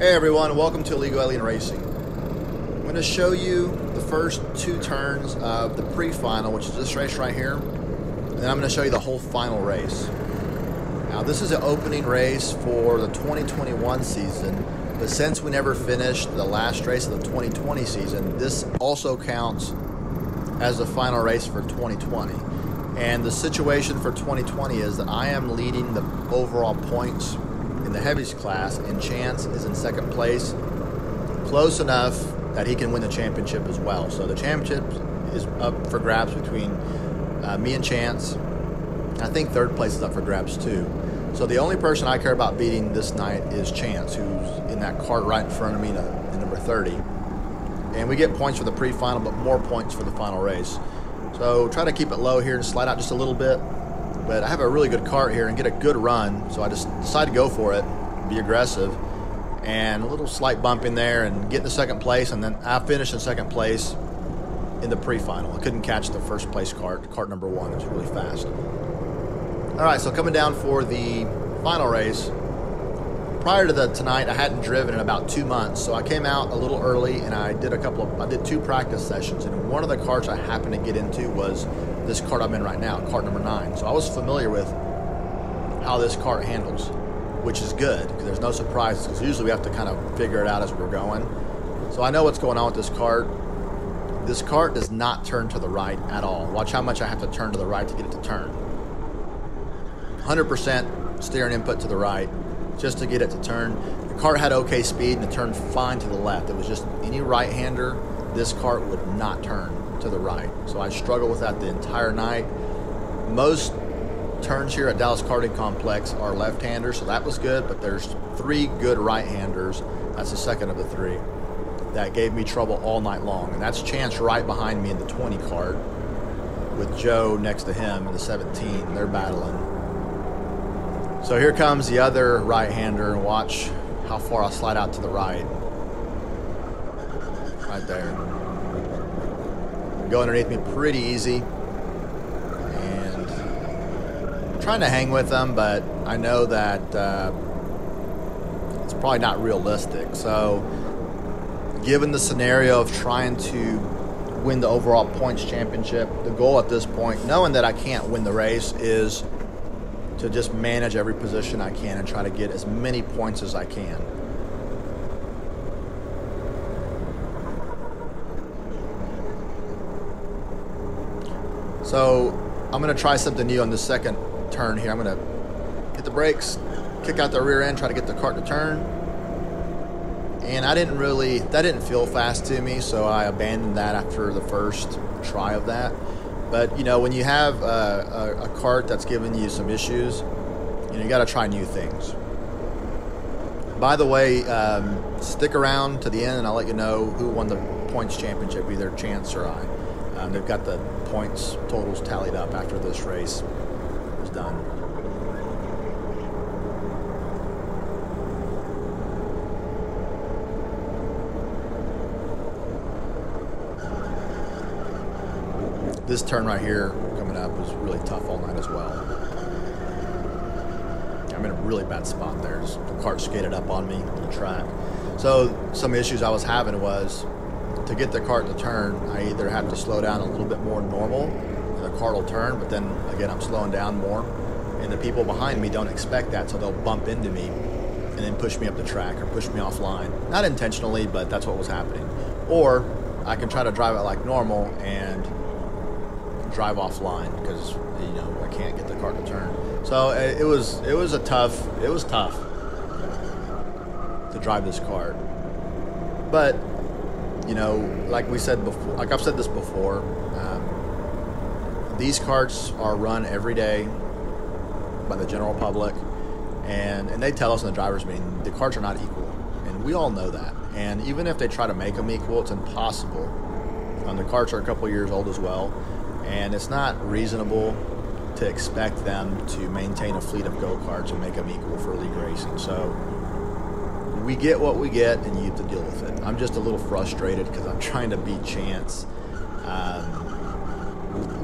Hey everyone, welcome to Illegal Alien Racing. I'm going to show you the first two turns of the pre-final, which is this race right here, and then I'm going to show you the whole final race. Now this is an opening race for the 2021 season, but since we never finished the last race of the 2020 season, this also counts as the final race for 2020. And the situation for 2020 is that I am leading the overall points in the heavies class, and Chance is in second place, close enough that he can win the championship as well. So the championship is up for grabs between me and Chance. I think third place is up for grabs too. So the only person I care about beating this night is Chance, who's in that cart right in front of me, in number 30. And we get points for the pre-final, but more points for the final race. So try to keep it low here and slide out just a little bit. But I have a really good cart here and get a good run, so I just decided to go for it, be aggressive, and a little slight bump in there and get in the second place, and then I finished in second place in the pre-final. I couldn't catch the first place cart number 1. It was really fast. All right, so coming down for the final race. Prior to tonight, I hadn't driven in about 2 months, so I came out a little early and I did 2 practice sessions, and one of the carts I happened to get into was this cart I'm in right now, cart number 9. So I was familiar with how this cart handles, which is good because there's no surprises, because usually we have to kind of figure it out as we're going. So I know what's going on with this cart. This cart does not turn to the right at all. Watch how much I have to turn to the right to get it to turn. 100% steering input to the right just to get it to turn. The cart had okay speed and it turned fine to the left. It was just any right-hander, this cart would not turn to the right. So I struggled with that the entire night. Most turns here at Dallas Karting Complex are left-handers, so that was good, but there's 3 good right-handers. That's the second of the 3 that gave me trouble all night long. And that's Chance right behind me in the 20 cart with Joe next to him in the 17. They're battling. So here comes the other right-hander, and watch how far I'll slide out to the right. Right there. Go underneath me pretty easy. And I'm trying to hang with them, but I know that it's probably not realistic. So given the scenario of trying to win the overall points championship, the goal at this point, knowing that I can't win the race, is to just manage every position I can and try to get as many points as I can. So I'm going to try something new on the second turn here. I'm going to hit the brakes, kick out the rear end, try to get the cart to turn. And that didn't feel fast to me, so I abandoned that after the first try of that. But, you know, when you have a cart that's giving you some issues, you got to try new things. By the way, stick around to the end and I'll let you know who won the points championship, either Chance or I. They've got the points totals tallied up after this race was done. This turn right here coming up was really tough all night as well. I'm in a really bad spot there. The cart skated up on me on the track. So some issues I was having was, to get the cart to turn, I either have to slow down a little bit more than normal, and the cart will turn, but then again I'm slowing down more, and the people behind me don't expect that, so they'll bump into me and then push me up the track or push me offline. Not intentionally, but that's what was happening. Or I can try to drive it like normal and drive offline because I can't get the cart to turn. So it was tough to drive this cart. But like we said before, like I've said this before, these carts are run every day by the general public, and they tell us in the driver's meeting the carts are not equal, and we all know that. And even if they try to make them equal, it's impossible. The carts are a couple years old as well, and it's not reasonable to expect them to maintain a fleet of go-karts and make them equal for league racing. So we get what we get, and you have to deal with it. I'm just a little frustrated because I'm trying to beat Chance,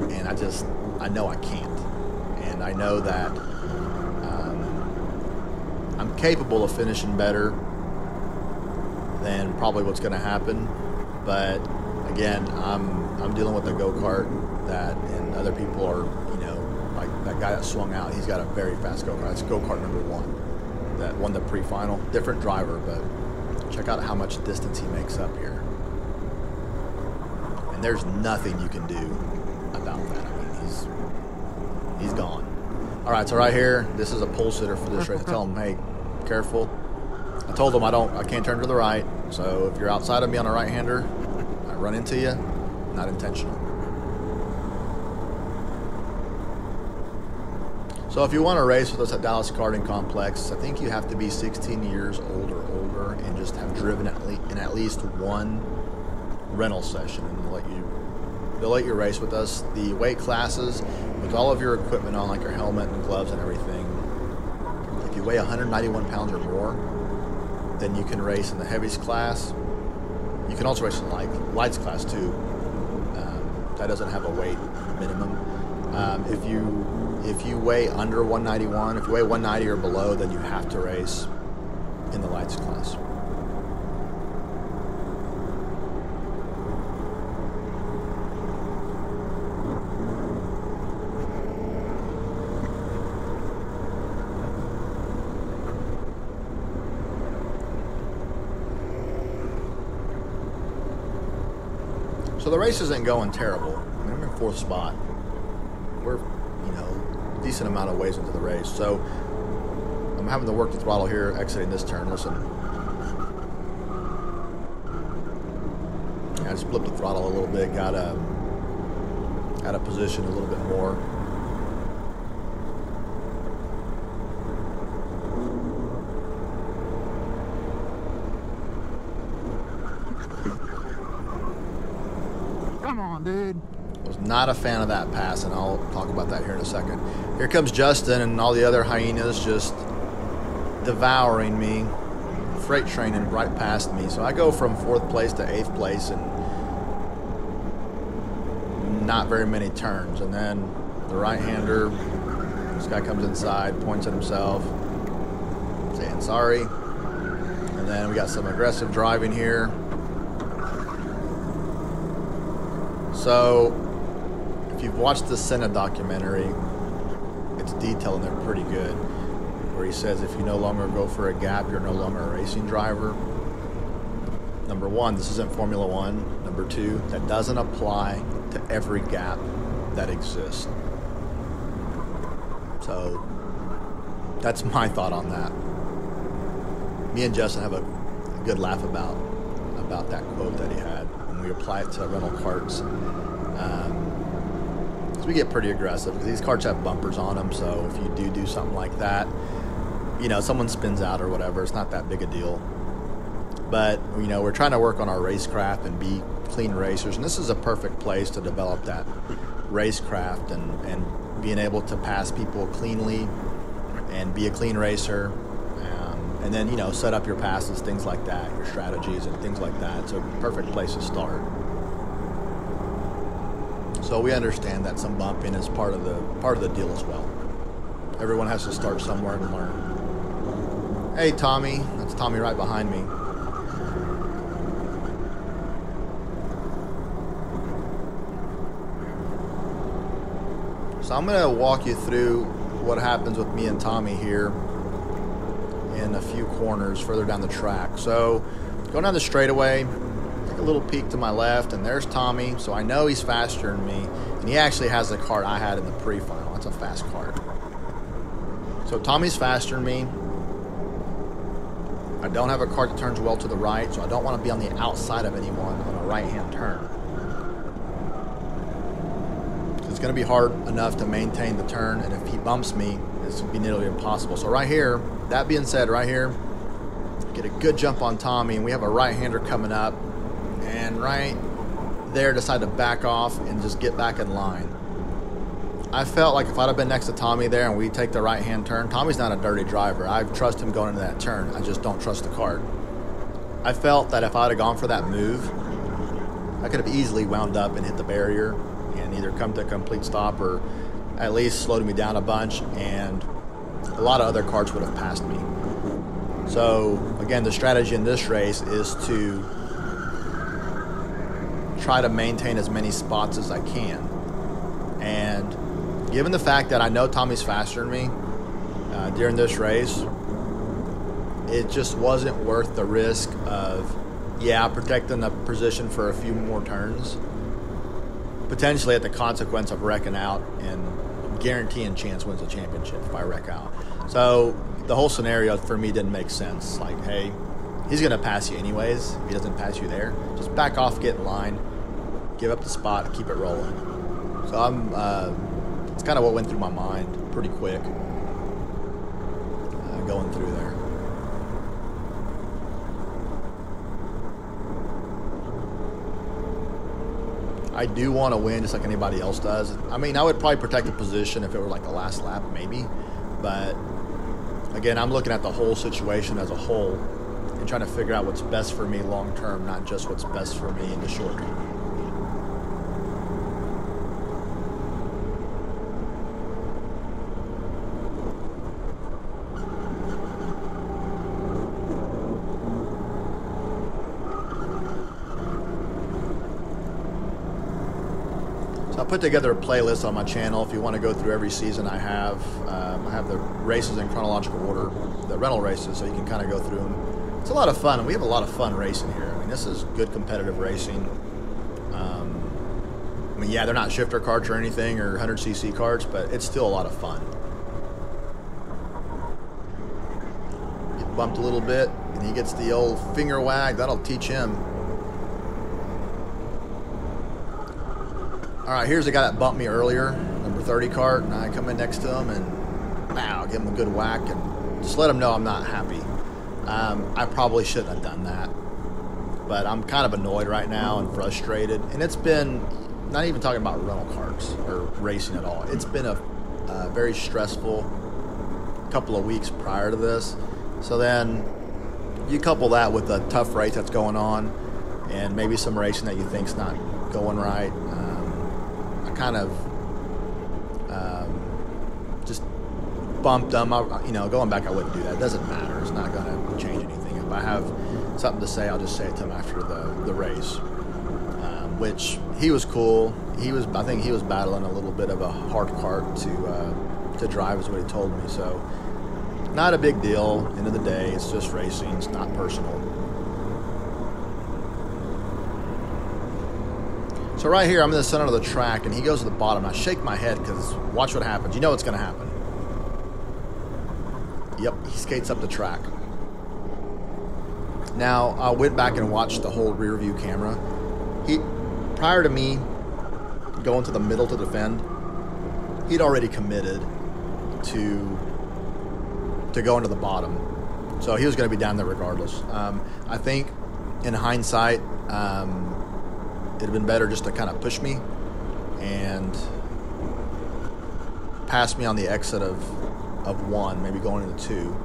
and I know I can't, and I know that I'm capable of finishing better, than probably what's going to happen. But again, I'm dealing with a go-kart that, and other people are, you know, like that guy that swung out. He's got a very fast go-kart. That's go-kart number 1 that won the pre-final. Different driver, but check out how much distance he makes up here. And there's nothing you can do about that. I mean, he's gone. All right, so right here, this is a pole sitter for this race. I tell him, hey, careful. I told him I can't turn to the right. So if you're outside of me on a right-hander, I run into you, not intentional. So if you want to race with us at Dallas Karting Complex, I think you have to be 16 years old or older and just have driven in at least one rental session, and they'll let you race with us. The weight classes, with all of your equipment on, like your helmet and gloves and everything, if you weigh 191 pounds or more, then you can race in the heavies class. You can also race in the lights class too. That doesn't have a weight minimum. If you weigh under 191, if you weigh 190 or below, then you have to race in the lights class. So the race isn't going terrible. I mean, I'm in 4th spot. We're, you know, decent amount of ways into the race. So I'm having to work the throttle here, exiting this turn. Listen. I just flipped the throttle a little bit, got a position a little bit more. Come on, dude. Was not a fan of that pass, and I'll talk about that here in a second. Here comes Justin and all the other hyenas just devouring me, freight training right past me. So I go from 4th place to 8th place in not very many turns. And then the right-hander, this guy comes inside, points at himself, saying sorry. And then we got some aggressive driving here. So if you've watched the Senna documentary, it's detailed and they're pretty good, where he says if you no longer go for a gap, you're no longer a racing driver. Number 1, this isn't Formula 1. Number 2, that doesn't apply to every gap that exists. So that's my thought on that. Me and Justin have a good laugh about that quote that he had, and we apply it to rental carts. So we get pretty aggressive because these carts have bumpers on them. So if you do something like that, you know, someone spins out or whatever, it's not that big a deal. But, you know, we're trying to work on our racecraft and be clean racers, and this is a perfect place to develop that racecraft and being able to pass people cleanly and be a clean racer, and then, you know, set up your passes, things like that, your strategies and things like that. It's a perfect place to start. So we understand that some bumping is part of the deal as well. Everyone has to start somewhere and learn. Hey, Tommy. That's Tommy right behind me. So I'm going to walk you through what happens with me and Tommy here in a few corners further down the track. So going down the straightaway, take a little peek to my left, and there's Tommy. So I know he's faster than me, and he actually has the cart I had in the pre-final. That's a fast cart. So Tommy's faster than me. I don't have a cart that turns well to the right, so I don't want to be on the outside of anyone on a right-hand turn. It's going to be hard enough to maintain the turn, and if he bumps me, it's going to be nearly impossible. So right here, that being said, right here, get a good jump on Tommy, and we have a right-hander coming up, and right there decide to back off and just get back in line. I felt like if I'd have been next to Tommy there and we take the right-hand turn, Tommy's not a dirty driver. I trust him going into that turn. I just don't trust the cart. I felt that if I'd have gone for that move, I could have easily wound up and hit the barrier and either come to a complete stop or at least slowed me down a bunch, and a lot of other carts would have passed me. So again, the strategy in this race is to try to maintain as many spots as I can. And given the fact that I know Tommy's faster than me during this race, it just wasn't worth the risk of, protecting the position for a few more turns, potentially at the consequence of wrecking out and guaranteeing Chance wins the championship if I wreck out. So the whole scenario for me didn't make sense. Like, hey, he's going to pass you anyways. If he doesn't pass you there, just back off, get in line, give up the spot, and keep it rolling. So it's kind of what went through my mind pretty quick going through there. I do want to win just like anybody else does. I mean, I would probably protect the position if it were like the last lap, maybe. But again, I'm looking at the whole situation as a whole and trying to figure out what's best for me long term, not just what's best for me in the short term. I put together a playlist on my channel if you want to go through every season I have the races in chronological order, the rental races, so you can kind of go through them. It's a lot of fun, and we have a lot of fun racing here. I mean, this is good competitive racing. I mean, yeah, they're not shifter carts or anything or 100cc carts, but it's still a lot of fun. Get bumped a little bit, and he gets the old finger wag. That'll teach him. All right, here's the guy that bumped me earlier, number 30 cart, and I come in next to him and, wow, give him a good whack and just let him know I'm not happy. I probably shouldn't have done that, but I'm kind of annoyed right now and frustrated. And it's been, not even talking about rental carts or racing at all, it's been a very stressful couple of weeks prior to this. So then you couple that with the tough race that's going on and maybe some racing that you think's not going right. Kind of just bumped them. Going back, I wouldn't do that. It doesn't matter. It's not going to change anything. If I have something to say, I'll just say it to him after the race. Which he was cool. I think he was battling a little bit of a hard cart to drive, is what he told me. So not a big deal. End of the day, it's just racing. It's not personal. So right here, I'm in the center of the track, and he goes to the bottom. I shake my head because watch what happens. You know what's going to happen. Yep, he skates up the track. Now, I went back and watched the whole rear view camera. Prior to me going to the middle to defend, he'd already committed to going to the bottom. So he was going to be down there regardless. I think, in hindsight, it'd have been better just to kind of push me and pass me on the exit of one, maybe going into two.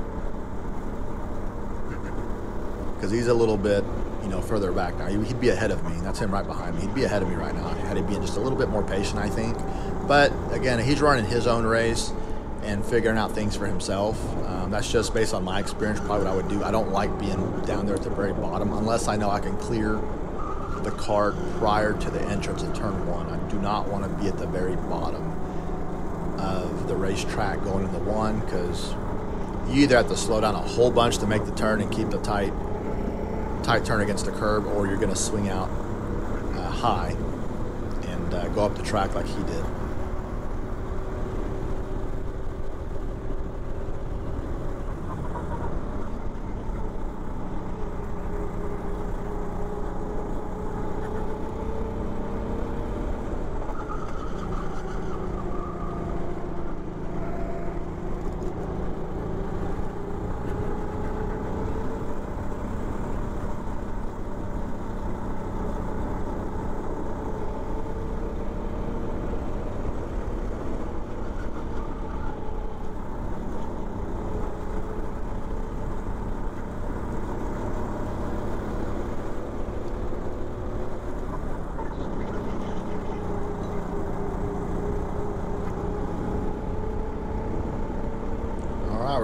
Because he's a little bit, further back now. He'd be ahead of me. That's him right behind me. He'd be ahead of me right now. Had he been just a little bit more patient, I think. But again, he's running his own race and figuring out things for himself. That's just based on my experience, probably what I would do. I don't like being down there at the very bottom unless I know I can clear the cart prior to the entrance of turn one. I do not want to be at the very bottom of the racetrack going into one, because you either have to slow down a whole bunch to make the turn and keep the tight turn against the curb, or you're going to swing out high and go up the track like he did.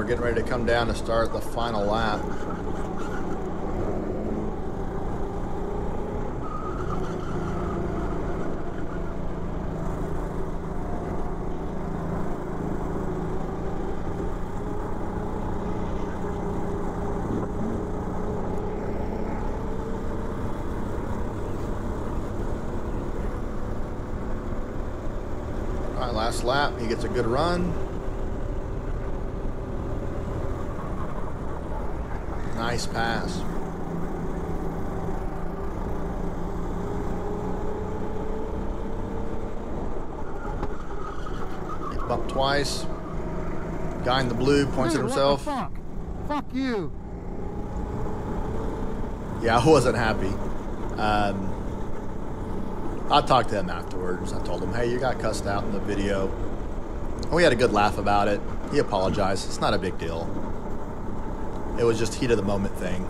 we're getting ready to come down to start the final lap. All right, last lap, he gets a good run. Nice pass. Bumped twice. Guy in the blue points at himself. What the fuck? Fuck you. Yeah, I wasn't happy. I talked to him afterwards. I told him, hey, you got cussed out in the video. And we had a good laugh about it. He apologized. It's not a big deal. It was just heat of the moment thing.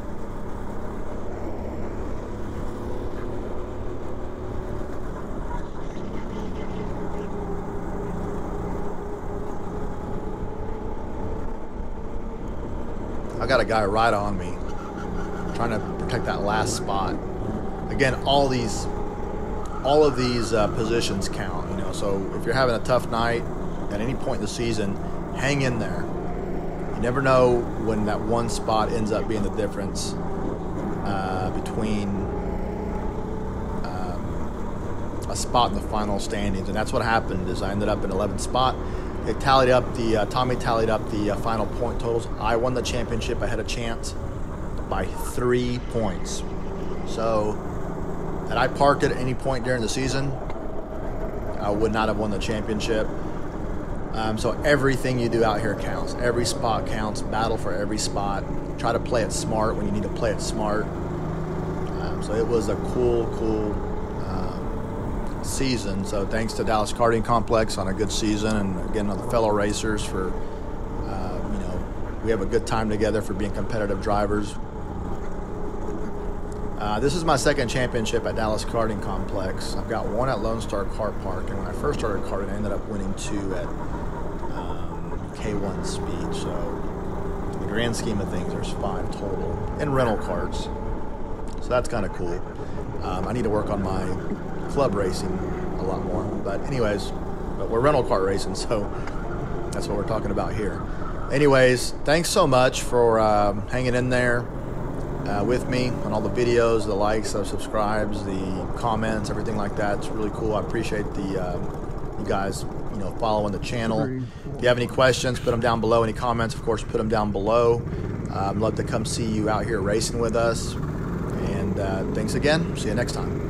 I got a guy right on me, trying to protect that last spot. Again, all of these positions count, you know. So if you're having a tough night at any point in the season, hang in there. You never know when that one spot ends up being the difference between a spot in the final standings, and that's what happened. Is I ended up in 11th spot. They tallied up Tommy tallied up the final point totals. I won the championship. I had a chance by 3 points. So had I parked it at any point during the season, I would not have won the championship. So everything you do out here counts. Every spot counts. Battle for every spot. Try to play it smart when you need to play it smart. So it was a cool season. So thanks to Dallas Karting Complex on a good season, and again on the fellow racers for, you know, we have a good time together for being competitive drivers. This is my second championship at Dallas Karting Complex. I've got one at Lone Star Car Park, and when I first started karting, I ended up winning 2 at K1 speed. So in the grand scheme of things, there's 5 total in rental karts. So that's kind of cool. I need to work on my club racing a lot more. But anyways, we're rental kart racing, so that's what we're talking about here. Anyways, thanks so much for hanging in there with me on all the videos, the likes, the subscribes, the comments, everything like that. It's really cool. I appreciate you guys, you know, following the channel. If you have any questions, put them down below. Any comments, of course, put them down below. I'd love to come see you out here racing with us. And thanks again. See you next time.